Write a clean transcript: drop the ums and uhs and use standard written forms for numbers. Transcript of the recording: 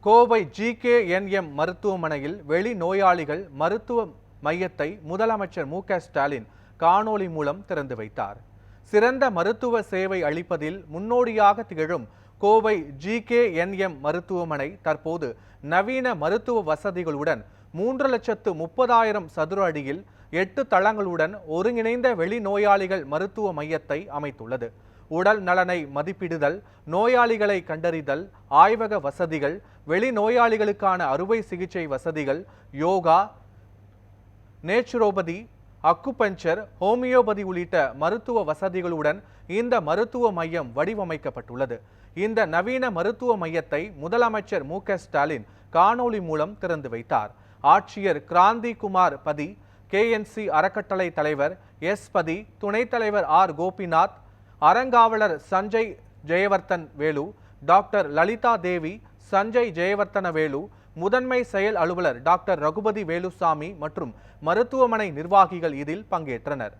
Kovai GKNM மருத்துவமனையில் வெளி நோயாளிகள் மருத்துவ மையத்தை முதலமைச்சர் மு.க.ஸ்டாலின் காணொளி மூலம் திறந்து வைத்தார். சிறந்த மருத்துவ சேவை அளிப்பதில் முன்னோடியாக திகழும் கோவை GKNM மருத்துவமனை தற்போது நவீன மருத்துவ வசதிகளுடன் 3,30,000 சதுர அடியில் 8 தளங்களுடன் ஒருங்கிணைந்த வெளி நோயாளிகள் மருத்துவ மையத்தை அமைத்துள்ளது. உடல் நலனை மதிப்பிடுதல், நோயாளிகளை கண்டறிதல், ஆய்வக வசதிகள், வெளி நோயாளிகளுக்கான அறுவை சிகிச்சை வசதிகள், யோகா, நேச்சுரோபதி, அக்குபஞ்சர், ஹோமியோபதி உள்ளிட்ட மருத்துவ வசதிகளுடன் இந்த மருத்துவ மையம் வடிவமைக்கப்பட்டுள்ளது. இந்த நவீன மருத்துவ மையத்தை முதலமைச்சர் மு.க.ஸ்டாலின் காணொளி மூலம் திறந்து வைத்தார். ஆட்சியர் கிராந்தி குமார் பதி, KNC அறக்கட்டளை தலைவர் S. பதி, துணைத் தலைவர் R. கோபிநாத், அறங்காவலர் சஞ்சய் ஜெயவர்தன் வேலு, டாக்டர் லலிதா தேவி, சஞ்சய் ஜெயவர்தன வேலு, முதன்மை செயல் அலுவலர் டாக்டர் ரகுபதி வேலுசாமி மற்றும் மருத்துவமனை நிர்வாகிகள் இதில் பங்கேற்றனர்.